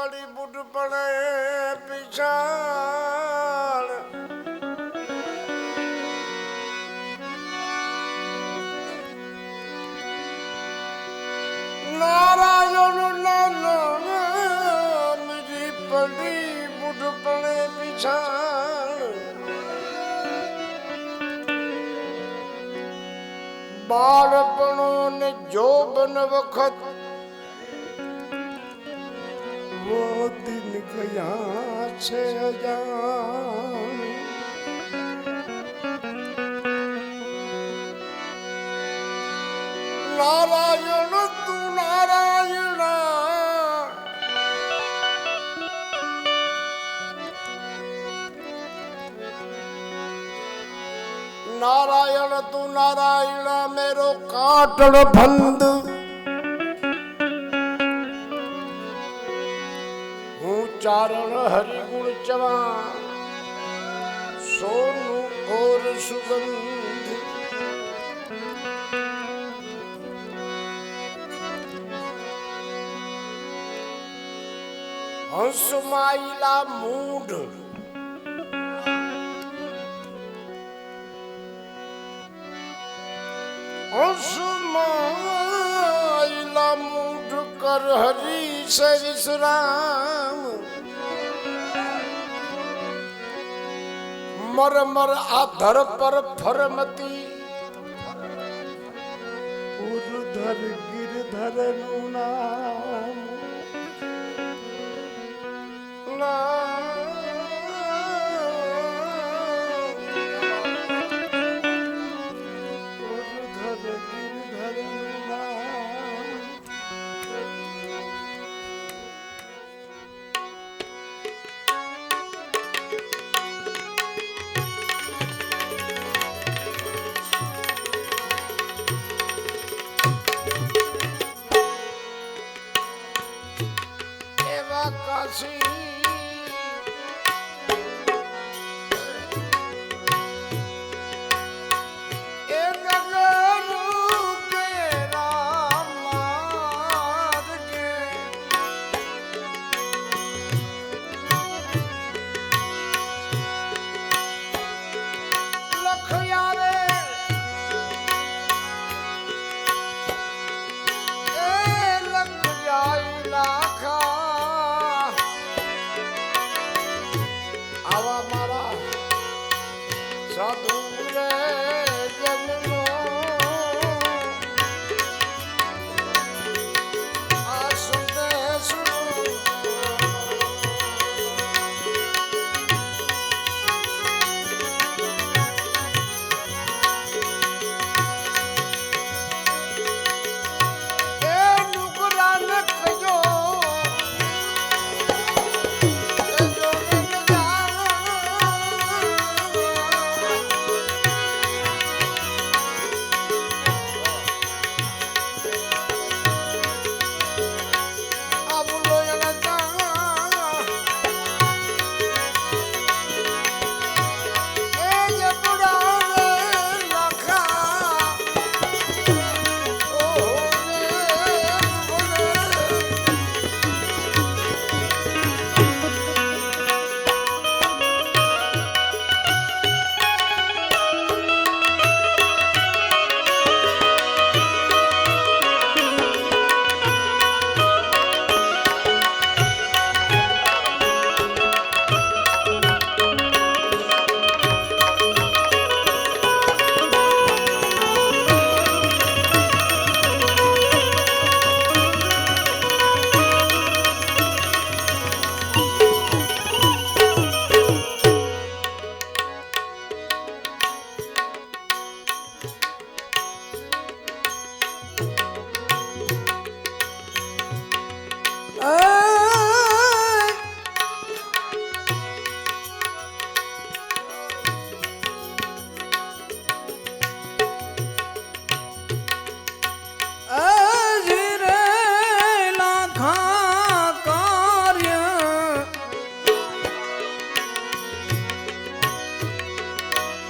પડી બુટ પડે પીછાણ નારાયણ નામ મીરી પડી બુટ પડે પીછાણ બાળપણો ને જોબન વખત वो दिन गया છે અજાણ નારાયણ તું નારાયણ નારાયણ તું નારાયણ મેરો કાટડ ભંદ चारण हरि गुण चवा सोनू और सुगंध हंस माइला मूढ़ हंस माइला मूढ़ कर हरि से विश्राम मर मर आधर पर फरमती उधर गिरधर नाम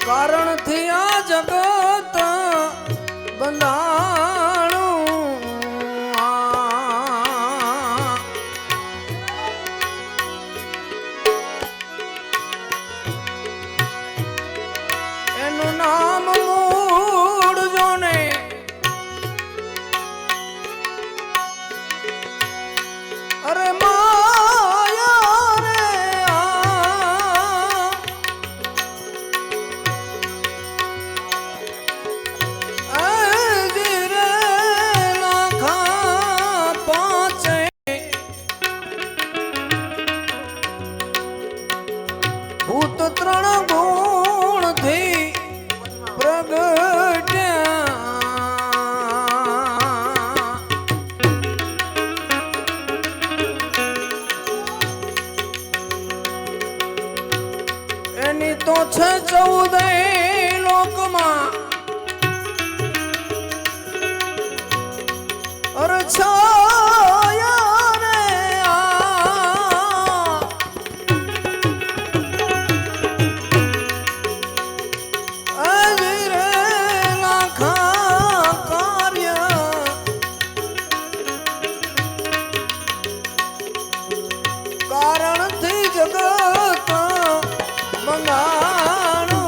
कारण थी आ जगत बंधाणु ત્રણ ગુણથી પ્રગટ્યા એની તો છે 14 લોકમાં અરછાયા રે અજી રે લાખા કાર્ય કારણથી જગત મંગાણું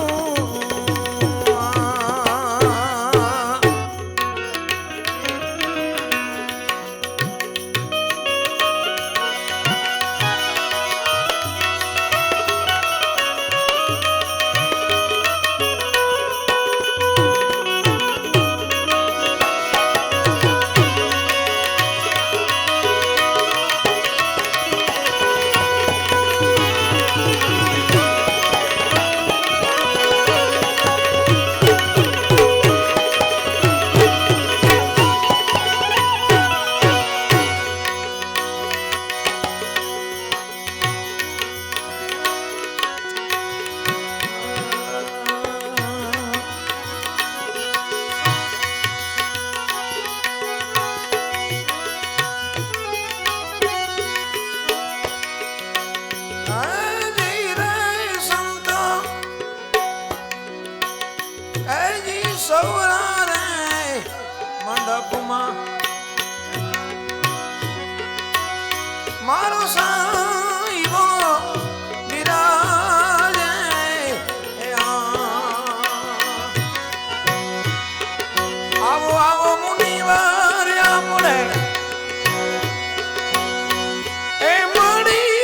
મારો સાઈબો બિરાજે આવો આવો મુનિવાર આપણે એ મળીએ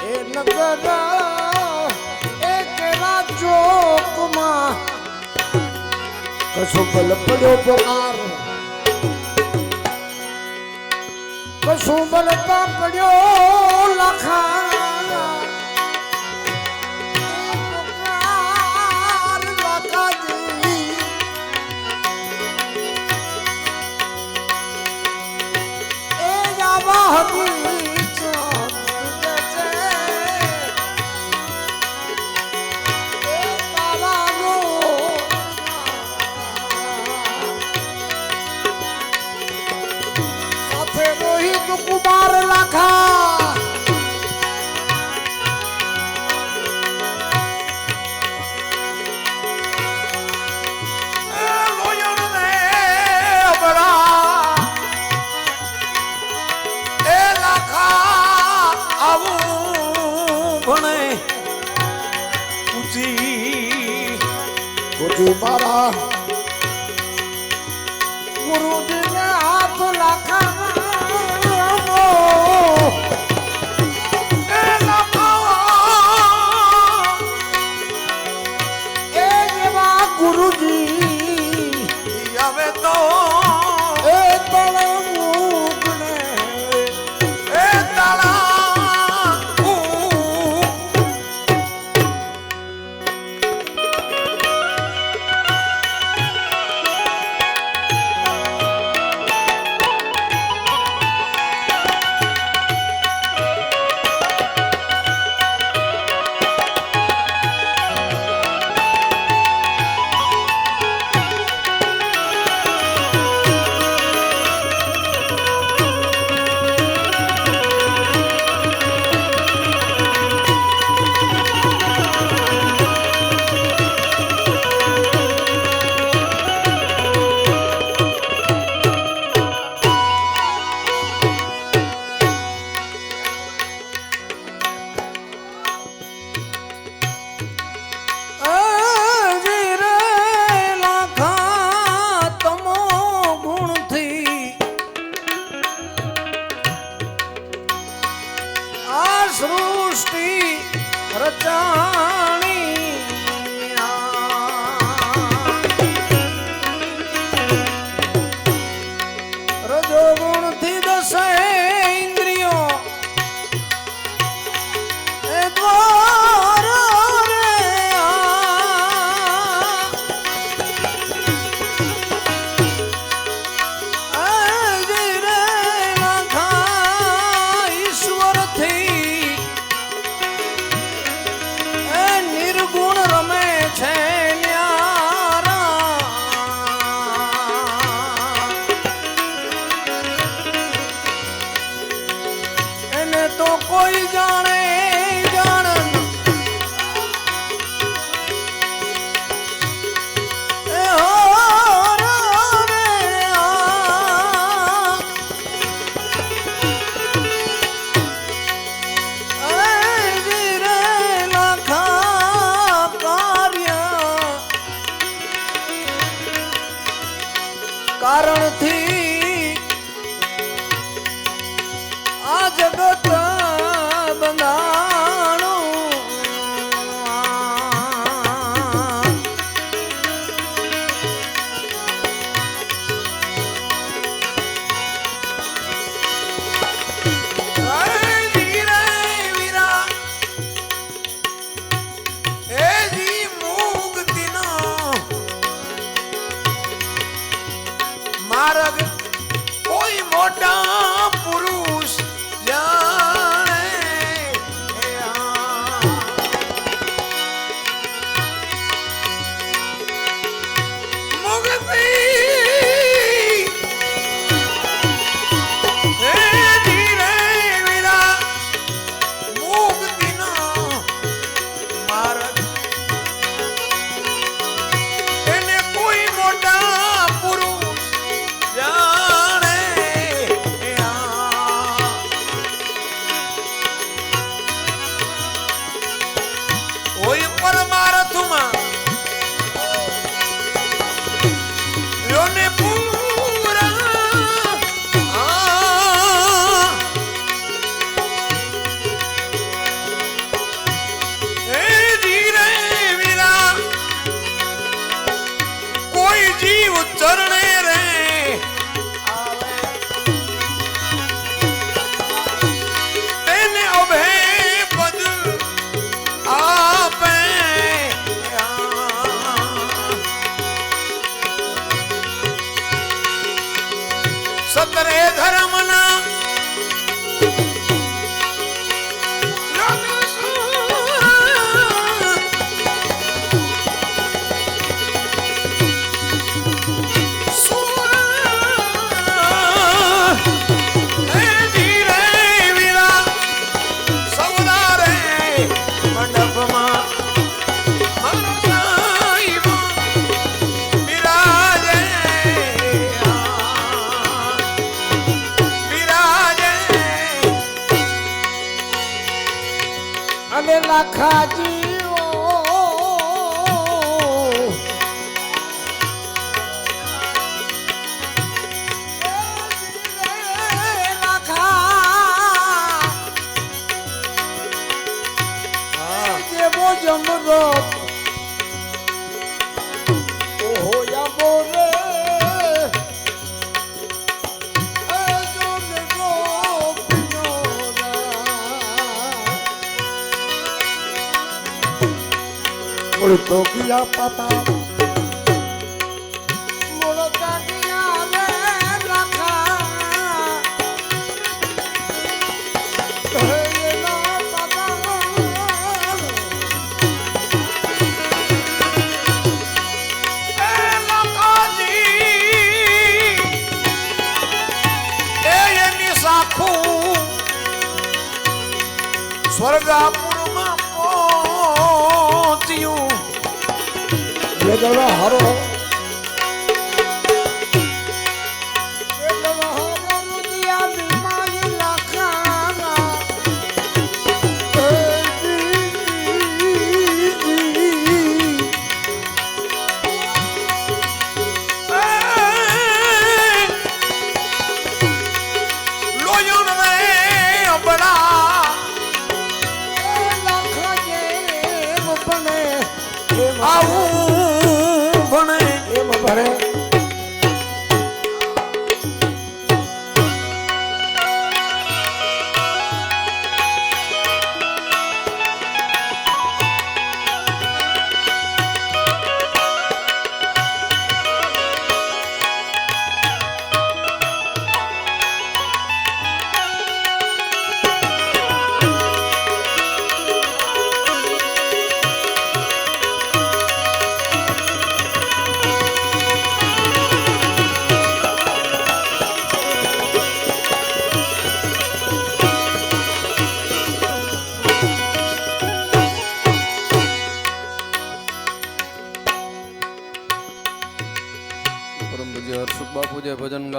એ નગર એકેલા ચોકમાં કશું બલ પડ્યો પકાર કશું બલ પડ્યો લખા કુમાર લાખા મારા ગુરુજીને હાથ લાખા ગુરુજી હવે તો એ તળા મૂકને એ તળા આ સૃષ્ટિ રચાણી રજોગુણ થી દસે ઇન્દ્રિયો એ દ્વાર તો કોઈ જાણે જાણન એ હો રે લાખા કાર્ય કારણથી આ જગત માર્ગ કોઈ મોટા પુરુષ જાણે મુક્તિ ધીરે વીરા મુક્તિનો માર્ગ એને કોઈ મોટા પુરુષ જાણે કોઈ પરમાર્થમાં યોને પૂરા હે ધીરે વીરા કોઈ જીવ ચરણે રે તેને અભય પદ આપે સતરે ધર્મના અને લાખા જીવો લાખા જેવો જમરો ઓહો યા બોલે तो किया पता मुड़ता किया रे रखा ये ना पता ए लकाजी ए ये निसाखू स्वर्गापुर में पहुंच्યું ये गला हरो ये गला हरो रुदिया बीमारी लाखाना लोयन रे बड़ा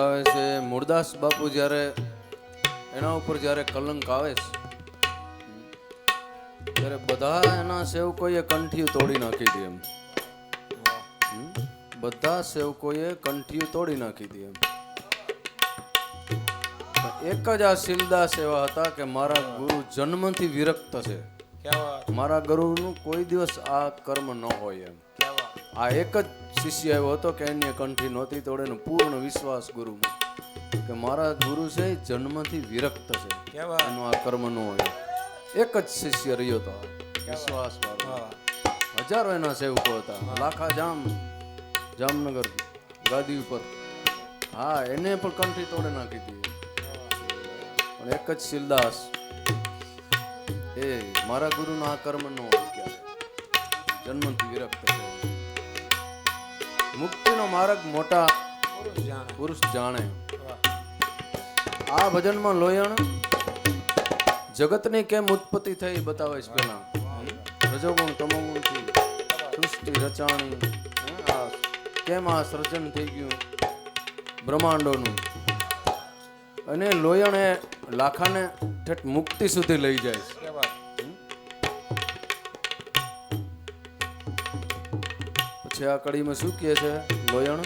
આવે છે મૂળદાસ બાપુ જ્યારે એના ઉપર જ્યારે કલંક આવે છે ત્યારે બધા એના સેવકોએ કંઠીયું તોડી નાખી દે એમ. બધા સેવકોએ કંઠીયું તોડી નાખી દે એમ. એક જ આ શીલદાસ એવા હતા કે મારા ગુરુ જન્મથી વિરક્ત છે. મારા ગુરુનું કોઈ દિવસ આ કર્મ ન હોય એમ. આ એક જ શિષ્ય એવો હતો કે એની કંઠી નહોતી તોડે ને પૂર્ણ વિશ્વાસ ગુરુમાં કે મારા ગુરુ છે એ જન્મથી વિરક્ત છે, એનું આ કર્મ ન હોય. એક જ શિષ્ય રહ્યો હતો વિશ્વાસ વાળો. હજારો એના સેવકો હતા. લાખા જામનગર ગાદી ઉપર, હા, એને પણ કંઠી તોડે નાખી હતી. પણ એક જ શીલદાસ, એ મારા ગુરુનો આ કર્મ ન હોય, ક્યારે જન્મથી વિરક્ત છે. મુક્તિનો માર્ગ મોટા પુરુષ જાણે. આ ભજનમાં લોયણ જગતની કેમ ઉત્પત્તિ થઈ બતાવે છે. પેલા રજોગુણ તમોગુણ થી સૃષ્ટિ રચાણી, કેમ આ સર્જન થઈ ગયું બ્રહ્માંડોનું. અને લોયણ એ લાખાને ઠેઠ મુક્તિ સુધી લઈ જાય છે. પછી આ કડીમાં શું કહે છે લોયણ?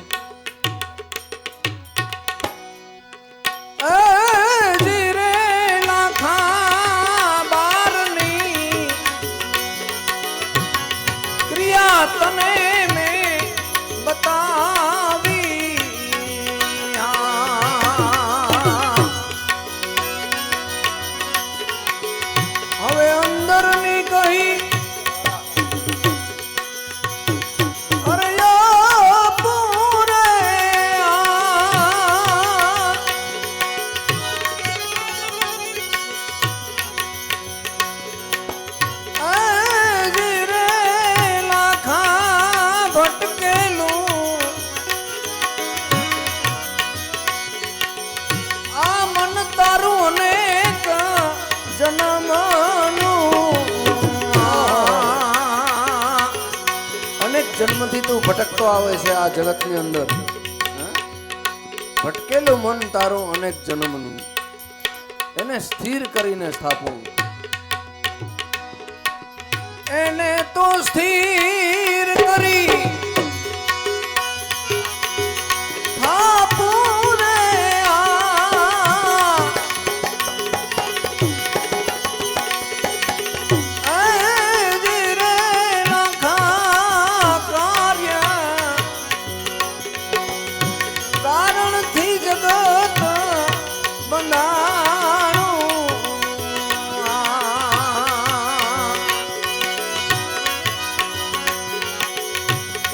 તને મેં બતાવી, હવે અંદરની કહી જન્મથી તું ભટકતો આવે છે આ જગતની અંદર. ભટકેલું મન તારું અનેક જન્મનું, એને સ્થિર કરીને સ્થાપવું. એને તો સ્થિર કરી સ્થાપું રે.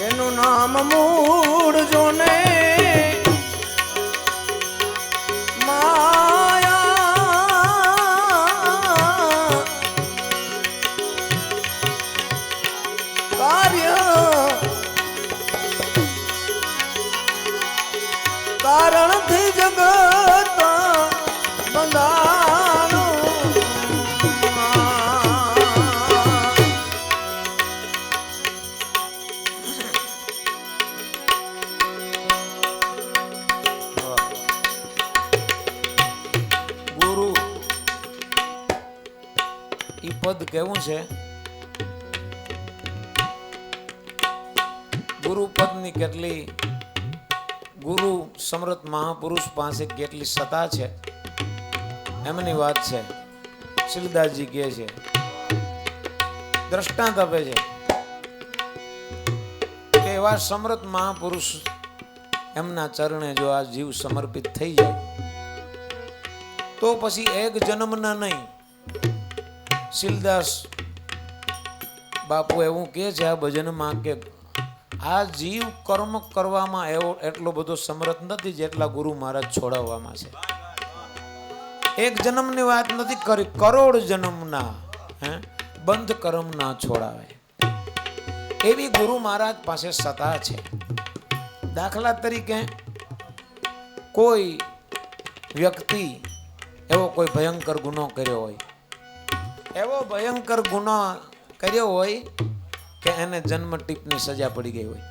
એનું નામ મૂળ જોને માયા, કાર્ય કારણથી જગત બંધાણું. પદ કેવું છે? ગુરુ પદની કેટલી, ગુરુ સમર્થ મહાપુરુષ પાસે કેટલી સત્તા છે એમની વાત છે. શીલદાસજી કહે છે, દ્રષ્ટાંત આપે છે કે એવા સમર્થ મહાપુરુષ એમના ચરણે જો આ જીવ સમર્પિત થઈ જાય તો પછી એક જન્મના નહીં. શીલદાસ બાપુ એવું કહે છે આ ભજનમાં કે આ જીવ કર્મ કરવામાં એવો એટલો બધો સમર્થ નથી જેટલા ગુરુ મહારાજ છોડાવવામાં છે. એક જન્મની વાત નથી કરી, કરોડ જન્મના બંધ કર્મ ના છોડાવે એવી ગુરુ મહારાજ પાસે સત્તા છે. દાખલા તરીકે કોઈ વ્યક્તિ એવો કોઈ ભયંકર ગુનો કર્યો હોય, એવો ભયંકર ગુનો કર્યો હોય કે એને જન્મ ટીપની સજા પડી ગઈ હોય,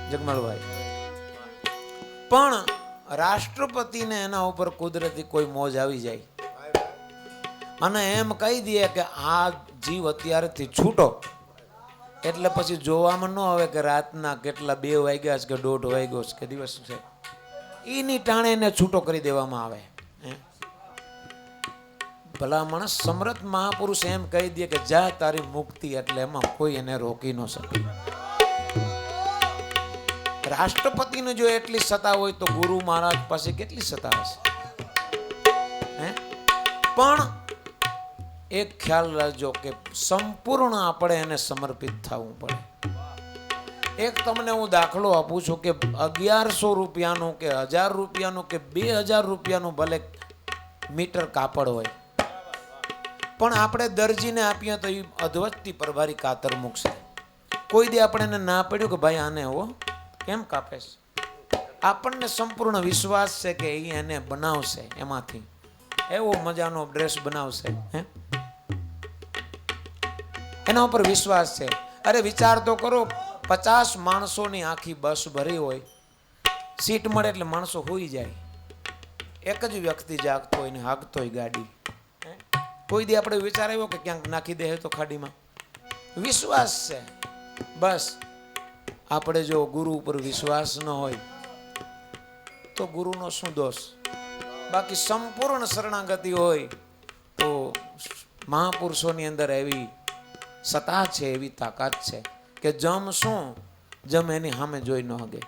જગમલભાઈ, પણ રાષ્ટ્રપતિને એના ઉપર કુદરતી કોઈ મોજ આવી જાય અને એમ કહી દે કે આ જીવ અત્યારેથી છૂટો, એટલે પછી જોવામાં ન આવે કે રાતના કેટલા 2 વાગ્યા છે કે 1:30 વાગ્યો છે કે દિવસ છે, એની ટાણે એને છૂટો કરી દેવામાં આવે. ભલા માણસ સમર્થ મહાપુરુષ એમ કહી દે કે જા તારી મુક્તિ, એટલે એમાં કોઈ એને રોકી ન શકે. રાષ્ટ્રપતિને જો એટલી સત્તા હોય તો ગુરુ મહારાજ પાસે કેટલી સત્તા હશે? પણ એક ખ્યાલ રાખજો કે સંપૂર્ણ આપણે એને સમર્પિત થવું પડે. એક તમને હું દાખલો આપું છું કે 1100 રૂપિયાનું કે 1000 રૂપિયાનું કે 2000 રૂપિયાનું ભલે મીટર કાપડ હોય, પણ આપણે દરજીને આપીએ તો એ અધવચથી પ્રભારી કાતર મૂકશે. કોઈ દી આપણે એને ના પડ્યું કે ભાઈ આને હો કેમ કાપે છે? આપણને સંપૂર્ણ વિશ્વાસ છે કે એ એને બનાવશે, એમાંથી એવો મજાનો ડ્રેસ બનાવશે. એના ઉપર વિશ્વાસ છે. અરે વિચાર તો કરો, 50 માણસોની આખી બસ ભરી હોય, સીટ મળે એટલે માણસો હોઈ જાય, એક જ વ્યક્તિ જાગતો હોય ને હાંકતો હોય ગાડી. કોઈ દી આપણે વિચાર આવ્યો કે ક્યાંક નાખી દે તો ખાડીમાં? વિશ્વાસ છે બસ. આપણે જો ગુરુ ઉપર વિશ્વાસ ન હોય તો ગુરુનો શું દોષ? બાકી સંપૂર્ણ શરણાગતિ હોય તો મહાપુરુષોની અંદર એવી સત્તા છે, એવી તાકાત છે કે જમ શું જમ એની સામે જોઈ ન હગે.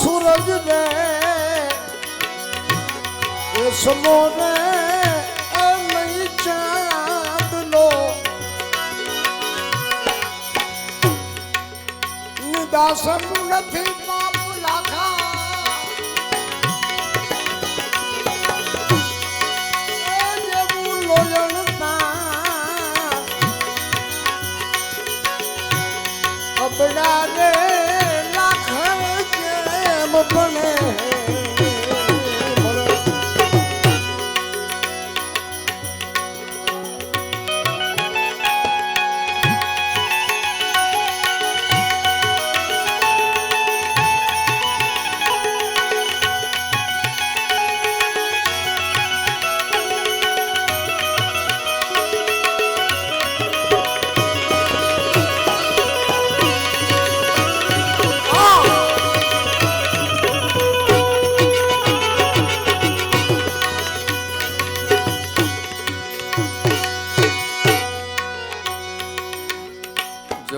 सूरज ने समोने नहीं चांद लो निदासन નથી પાપ લાખા એ જેવું લોયણતા અબડા રે લાખ જેમ બને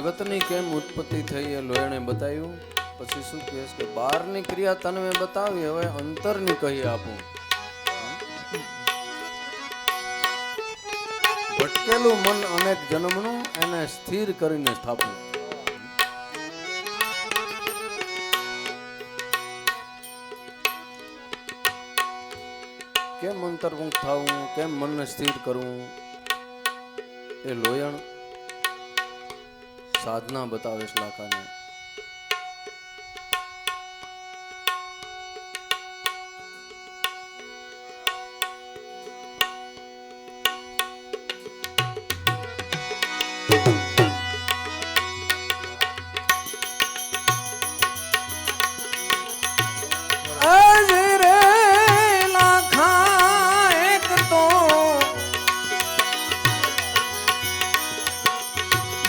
જગતની કેમ ઉત્પત્તિ થઈ એ લોયણે બતાવ્યું. પછી શું કહે છે કે બહારની ક્રિયા તને મેં બતાવી, હવે અંતરની કહી આપું. ભટકેલું મન અનેક જન્મનું એને સ્થિર કરીને સ્થાપવું. કેમ અંતર્મુખ થવું, કેમ મનને સ્થિર કરવું, એ લોયણ સાધના બતાવે છે લાખાને.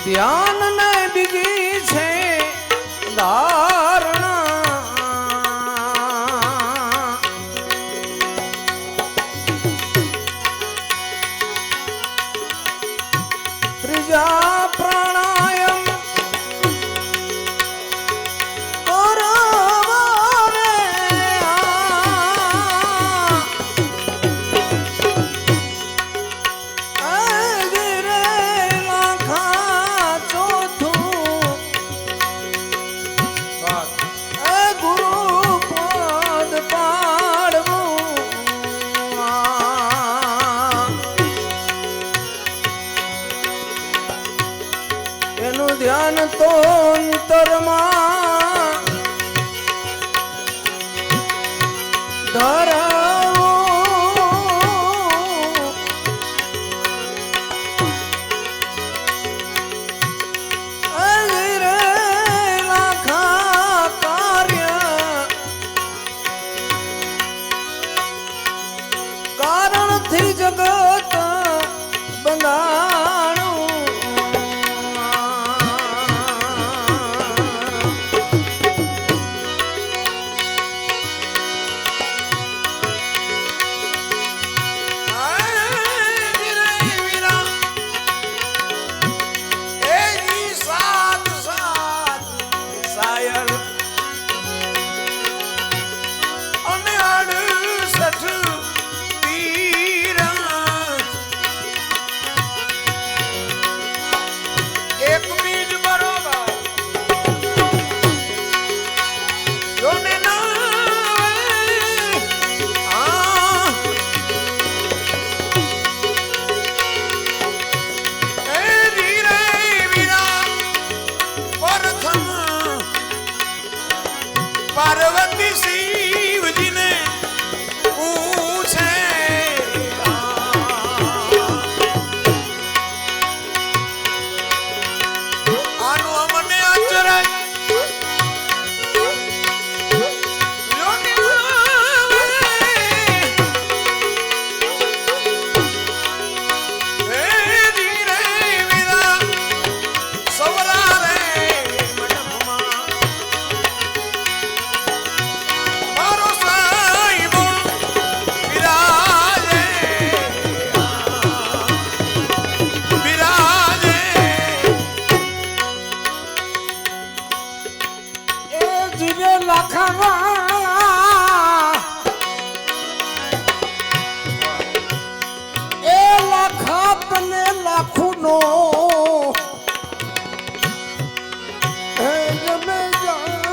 ધ્યાન ને બીજી છે ધારણા, ત્રીજા પ્રાણાયામ ધ્યાન તો અંતરમાં ધરાવો, રે લાખા કાર્ય કારણથી જગત બંધાણું. પાર્વતી શિવજીને પૂછે આનું અમને આચરણ લાખુનો તમે જાણતા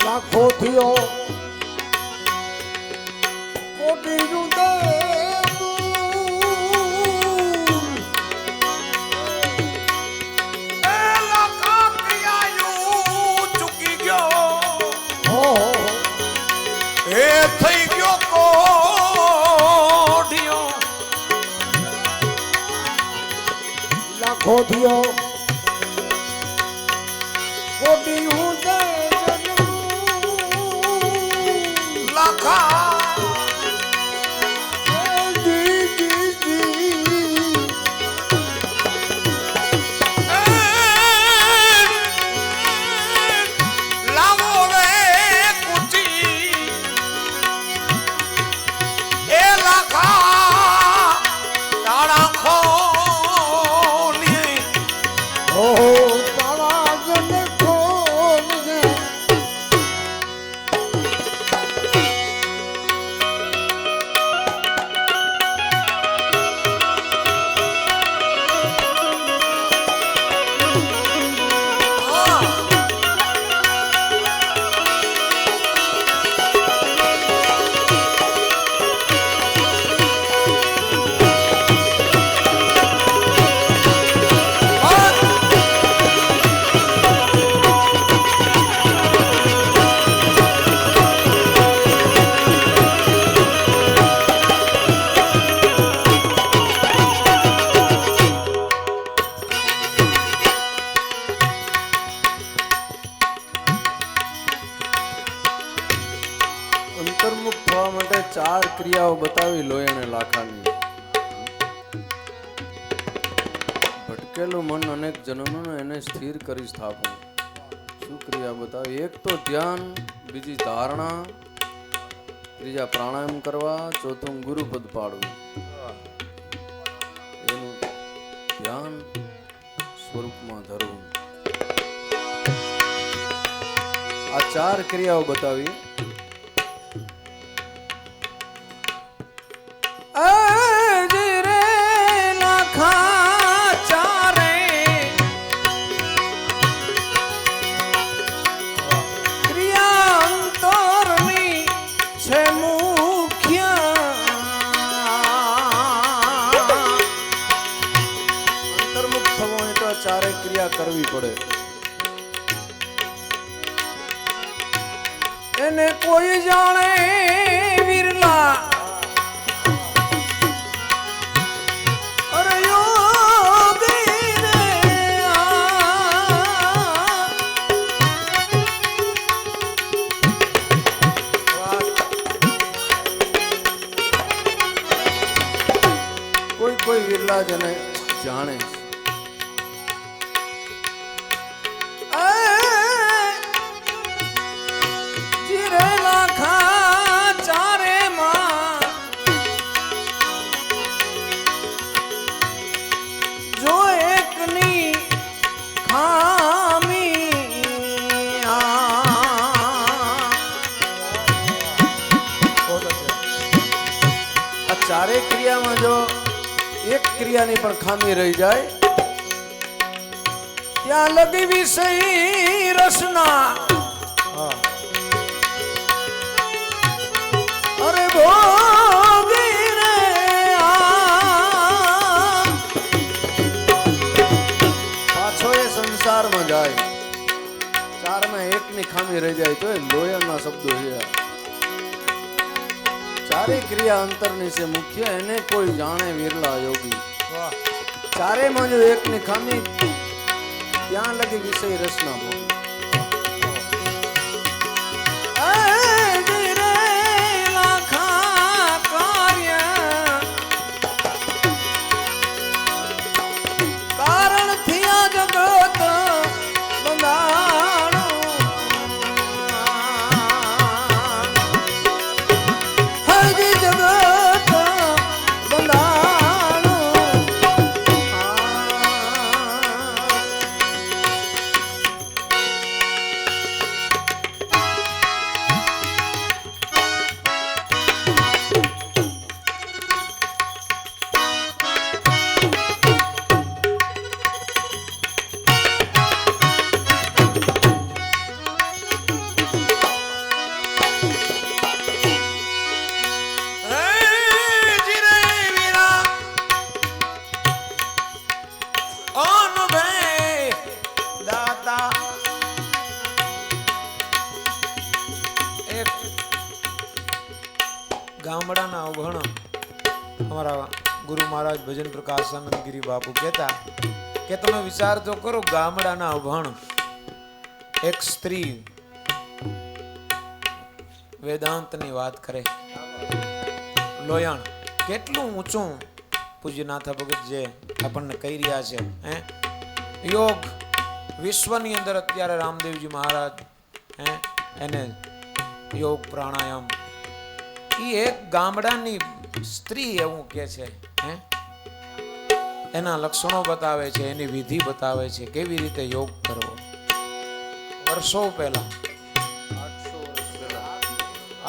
લાખો થયો કોટી જુદે ચૂકી ગયો એ થઈ ગયો કોઢિયો લાખો થયો કોટી ઉદે લાખા તાળા હવે 4 ક્રિયાઓ બતાવી લોયણે લાખાની. ભટકેલું મન અનેક જન્મનું એને સ્થિર કરી સ્થાપવું. શું ક્રિયા બતાવી? એક તો ધ્યાન, બીજી ધારણા, ત્રીજા પ્રાણાયામ કરવા, ચોથું ગુરુપદ પાડવું. એનું ધ્યાન સ્વરૂપમાં ધરવું. આ 4 ક્રિયાઓ બતાવી. ચારે ક્રિયા કરવી પડે. એને કોઈ જાણે વિરલા, અરે યોગી રે કોઈ વિરલા જને જાણે. ચારે ક્રિયામાં જો એક ક્રિયાની પણ ખામી રહી જાય, ત્યાં લગી વિષય રસના, અરે ભોગી રે પાછો એ સંસારમાં જાય. ચારમાં એકની ખામી રહી જાય તો એ લોયણના શબ્દો છે. ચારે ક્રિયા અંતરની છે મુખ્ય, એને કોઈ જાણે વિરલા યોગી. ચારેમાં જો એકની ખામી, ત્યાં લગી વિષય રસના ભોગ. કારણ થયા જગત ગામડાના અવઘણ અમારા ગુરુ મહારાજ ભજન પ્રકાશ આનંદગીરી બાપુ કહેતા કે તમે વિચાર તો કરો, ગામડાના અવઘણ એક સ્ત્રી વેદાંતની વાત કરે. લોયણ કેટલું ઊંચું પૂજ્યનાથ ભગત જે આપણને કહી રહ્યા છે. યોગ વિશ્વની અંદર અત્યારે રામદેવજી મહારાજ એને યોગ પ્રાણાયામ, એ એક ગામડાની સ્ત્રી એવું કે છે. એના લક્ષણો બતાવે છે, એની વિધિ બતાવે છે, કેવી રીતે યોગ કરવો. વર્ષો પહેલા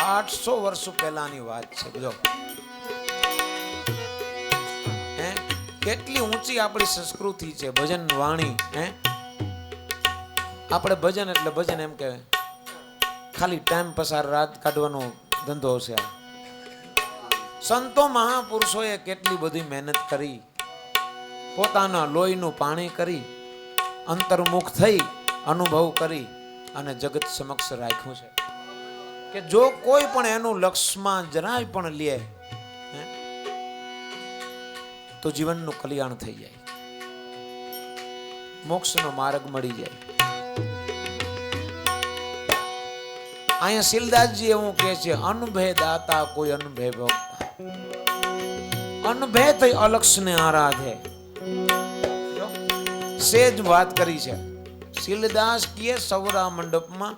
800 વર્ષો પહેલાની વાત છે. જો કેટલી ઊંચી આપણી સંસ્કૃતિ છે. ભજન વાણી, આપણે ભજન એટલે ભજન એમ કે ખાલી ટાઈમ પસાર, રાત કાઢવાનો ધંધો છે. સંતો મહાપુરુષોએ કેટલી બધી મહેનત કરી, પોતાના લોહીનું પાણી કરી, અંતર્મુખ થઈ, અનુભવ કરી અને જગત સમક્ષ રાખ્યું છે કે જો કોઈ પણ એનું લક્ષ્યમાં જરાય પણ લે તો જીવનનું કલ્યાણ થઈ જાય, મોક્ષનો માર્ગ મળી જાય. અહીંયા શીલદાસજી એવું કહે છે, અનભે દાતા કોઈ અનભે ભોગતા, અનભે થઈ અલક્ષને આરાધે. સેજ વાત કરી છે. શીલદાસ કહે સૌરા મંડપમાં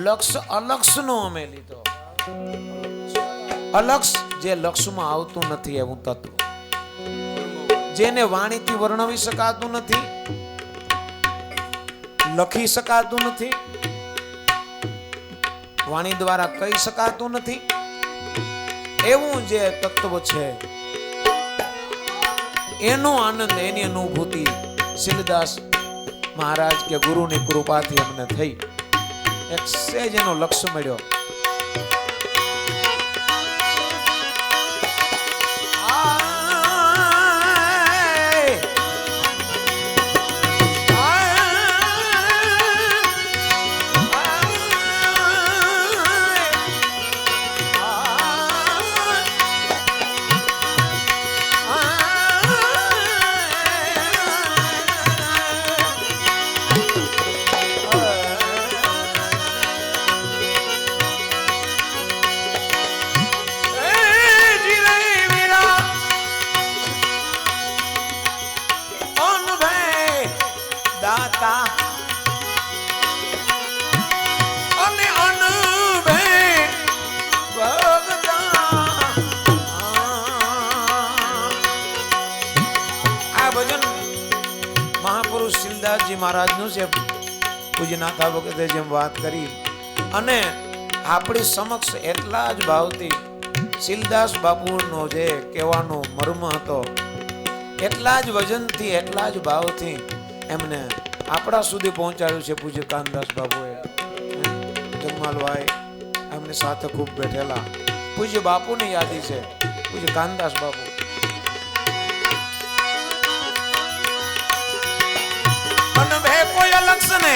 લક્ષ અલક્ષનો અમે લીધો. અલક્ષ જે લક્ષમાં આવતું નથી એવું તત્વ, જેને વાણીથી વર્ણવી શકાતું નથી, લખી શકાતું નથી, વાણી દ્વારા કહી શકાતું નથી, એવું જે તત્વ છે એનો આનંદ, એની અનુભૂતિ શીલદાસ મહારાજ કે ગુરુની કૃપાથી અમને થઈ. એક સેજ એનો લક્ષ્ય મળ્યો. દાતા અને અનભે ભગતા. આ ભજન મહાપુરુષ શીલદાસજી મહારાજનું છે. પૂજ્ય નાથા વખતે જેમ વાત કરી, અને આપણી સમક્ષ એટલા જ ભાવથી શીલદાસ બાપુનો જે કહેવાનો મર્મ હતો, એટલા જ વજનથી, એટલા જ ભાવથી એમને આપણા સુધી પહોંચાડ્યું છે. પૂજ્ય કાનદાસ બાપુએ, જગમાલભાઈ એમની સાથે ખૂબ બેઠેલા પૂજ્ય બાપુની યાદી છે. પૂજ્ય કાનદાસ બાપુ અનભે કોઈ અલક્ષ ને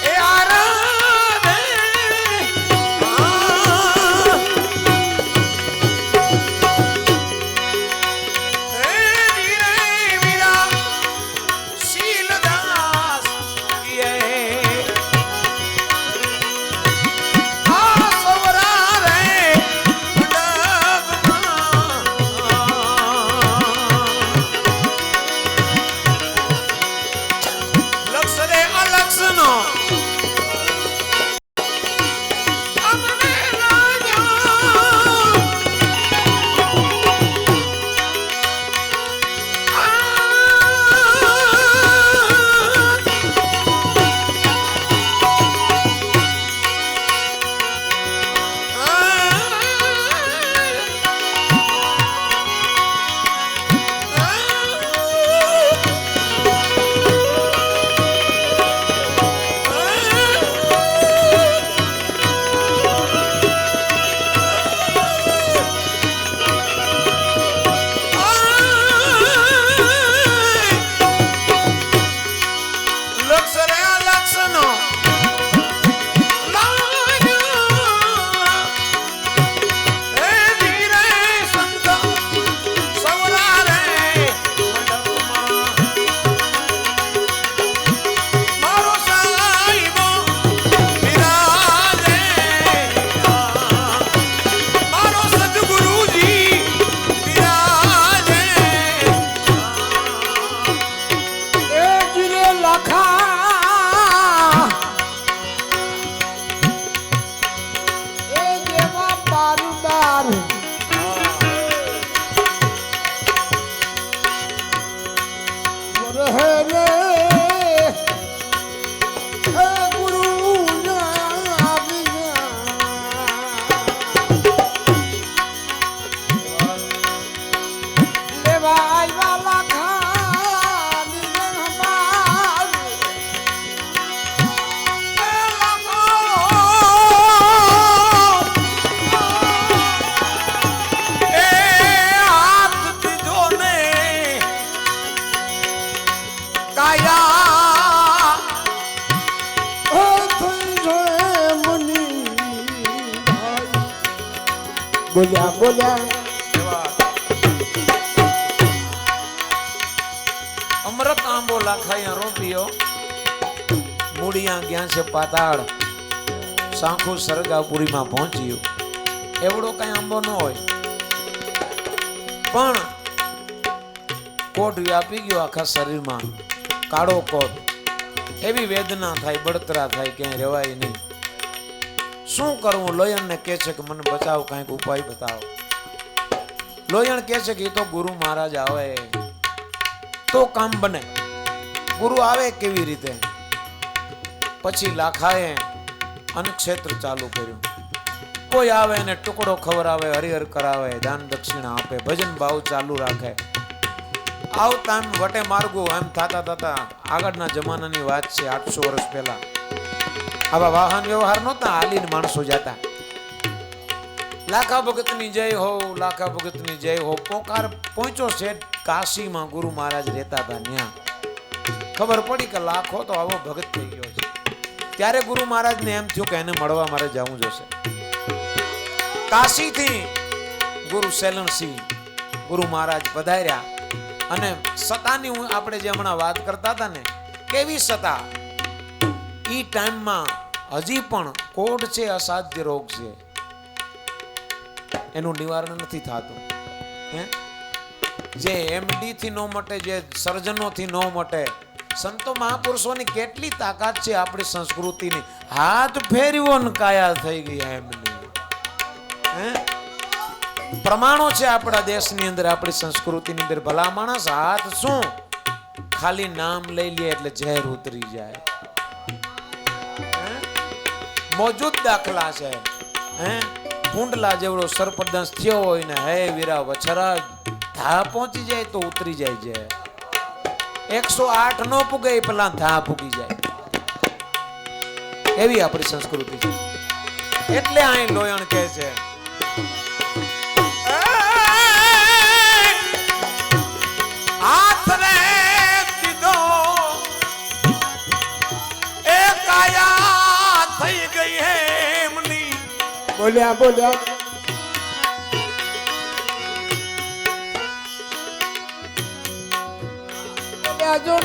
એ આરાધે. બોલ્યા બોલ્યા અમૃત આંબો લાખાયા રોપિયો મૂળિયા ગયા છે પાતાળ, સાંખું સરગાપુરીમાં પહોંચ્યું. એવડો કઈ આંબો ન હોય, પણ કોટ વ્યાપી ગયો આખા શરીરમાં, કાળો કોટ. એવી વેદના થાય, બળતરા થાય, ક્યાંય રહેવાય નહીં. શું કરવું? લોયણને કહે છે કે મને બચાવ, કાંઈક ઉપાય બતાવો. લોયણ કહે છે કે એ તો ગુરુ મહારાજ આવે તો કામ બને. ગુરુ આવે કેવી રીતે? પછી લાખાએ અન્નક્ષેત્ર ચાલુ કર્યું. કોઈ આવે એને ટુકડો ખવડાવે, હરિહર કરાવે, દાન દક્ષિણા આપે, ભજન ભાવ ચાલુ રાખે. આવતા એમ વટે માર્ગો એમ થતા થતા આગળના જમાનાની વાત છે. 800 વર્ષ પહેલા આવા વાહન વ્યવહાર નહોતા, હાલીને માણસો જતા. લાખા ભગતની જય હો, લાખા ભગતની જય હો. પોકાર પહોંચ્યો છે કાશીમાં, ગુરુ મહારાજ રહેતા હતા ત્યાં. ખબર પડી કે લાખો તો આવો ભગત થઈ ગયો છે. ત્યારે ગુરુ મહારાજને એમ થયું કે એને મળવા મારે જવું જોશે. કાશીથી ગુરુ સેલણસિંહ ગુરુ મહારાજ પધાર્યા. અને સતાની આપણે જે હમણાં વાત કરતા હતા ને, કેવી સતા. ઈ ટાઈમમાં હજી પણ કોઢ છે, અસાધ્ય રોગ છે, એનું નિવારણ નથી થતું. જે એમડી થી ન મટે, જે સર્જનો થી ન મટે. સંતો મહાપુરુષોની કેટલી તાકાત છે આપણી સંસ્કૃતિની. હાથ ફેરવો ને કાયા થઈ ગઈ એમની. પ્રમાણો છે આપણા દેશની અંદર, આપણી સંસ્કૃતિની અંદર. ભલા માણસ હાથ શું, ખાલી નામ લઈ લે એટલે ઝેર ઉતરી જાય. મોજૂદ દાખલા છે. કુંડલા જેવડો સર્પદંશ થયો હોય ને, હે વીરા વછરા, ધા પહોંચી જાય તો ઉતરી જાય છે. 108 નો પૂગે પેલા ધા પૂગી જાય. એવી આપણી સંસ્કૃતિ છે. એટલે અહીં લોયણ કહે છે, હાથ રે દીધો એ કાયા થઈ ગઈ હે એમની. બોલ્યા બોલ્યા બોલ્યા જો ન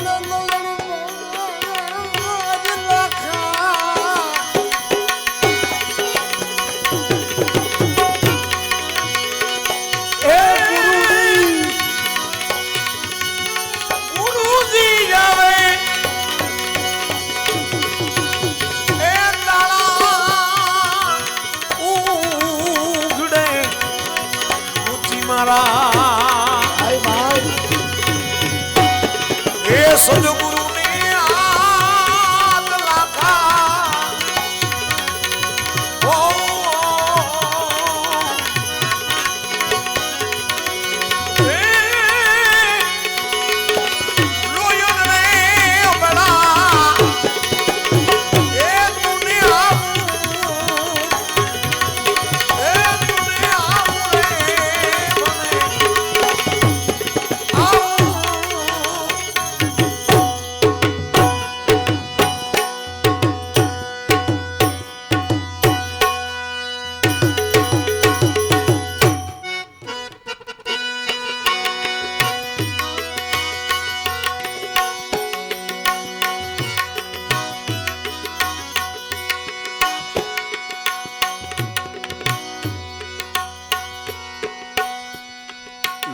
સદગુરુ ને આત લાખા ઓ લોયન રે બડા એ દુનિયા રે બને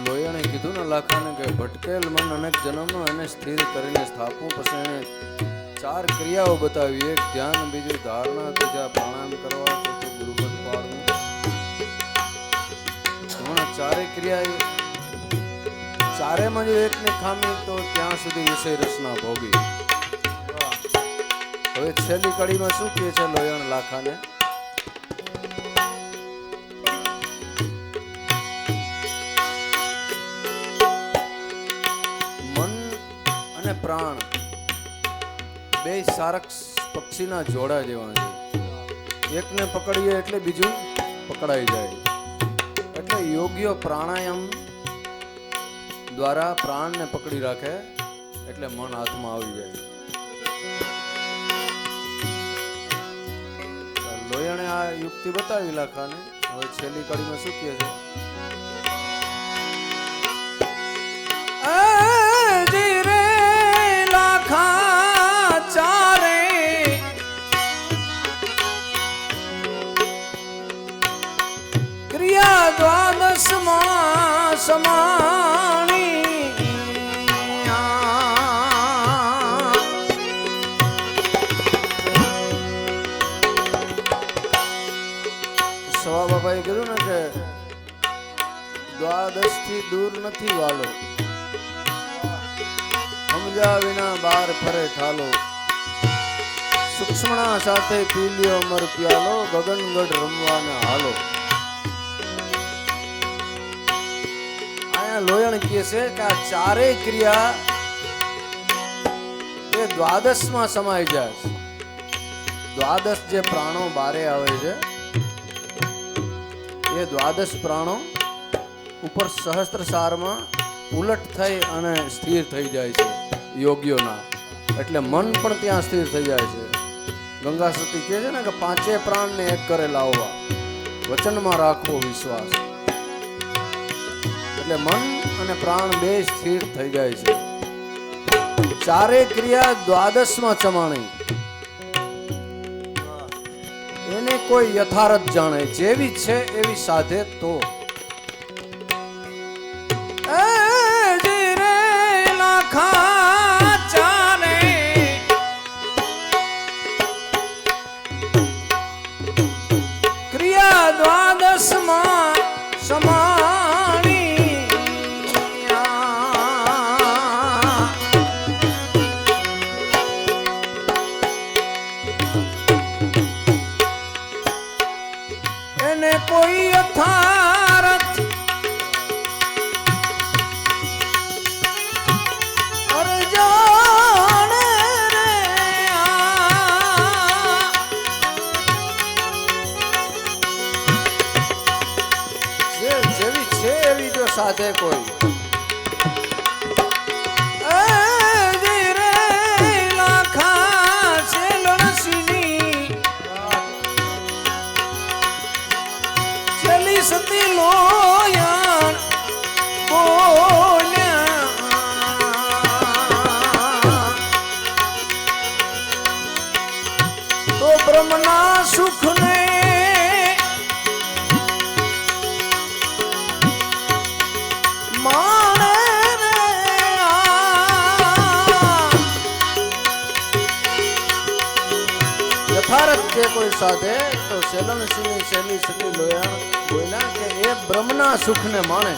લોયણે કીધું ને લાખાને કે ભટકેલ મન અનેક જન્મનો એને સ્થિર કરીને સ્થાપવું. પછી એને 4 ક્રિયાઓ બતાવી. એક ધ્યાન, બીજું ધારણા, ત્રીજા પ્રાણાયામ કરવા, ચોથું ગુરુપદ પાળવું. હમણાં 4 ક્રિયા, ચારેમાં જો એકને ખામી તો ત્યાં સુધી વિષય રસના ભોગી. હવે છેલ્લી કડીમાં શું કહે છે લોયણ લાખાને? પ્રાણ બે સારક પક્ષીના જોડા જેવા છે. એકને પકડીએ એટલે બીજું પકડાઈ જાય. એટલે યોગ્ય પ્રાણાયામ દ્વારા પ્રાણને પકડી રાખે એટલે મન હાથમાં આવી જાય. લોયણે આ યુક્તિ બતાવી લાખાને. હવે છેલ્લી કડીમાં શું કહે છે? ચારે ક્રિયા દ્વાદશમાં સમાણી સવા બાપાએ કીધું ને કે દ્વાદશ થી દૂર નથી વાલો, સમજ્યા વિના બાર ફરે ઠાલો, સૂક્ષ્મણા સાથે પી લ્યો અમર પ્યાલો, ગગનગઢ રમવાને હાલો. અહીંયા લોયણ કહે છે કે આ ચારેય ક્રિયા એ દ્વાદશમાં સમાઈ જાય છે. દ્વાદશ જે પ્રાણો બારે આવે છે એ દ્વાદશ પ્રાણો ઉપર સહસ્ત્રસારમાં ઉલટ થઈ અને સ્થિર થઈ જાય છે યોગીઓના, એટલે મન પણ ત્યાં સ્થિર થઈ જાય છે. ગંગા સતી કહે છે ને કે પાંચે પ્રાણને એક કરે લાવવા, વચનમાં રાખવો વિશ્વાસ, એટલે મન અને પ્રાણ બે સ્થિર થઈ જાય છે. ચારે ક્રિયા દ્વાદશમાં ચમાણી, એને કોઈ યથાર્થ જાણે, જેવી છે એવી સાધે તો. ક્રિયા દ્વાદશમાં સમાણી એને કોઈ યથાર્થ સાથે કોઈ ચલી સતી લોયણ બોલ્યા તો બ્રહ્મના સુખને યથાર્થ કે કોઈ સાધે તો સેલણ સિંહ શેલી સતી લોયણ બોલ્યા કે એ બ્રહ્મના સુખને માણે.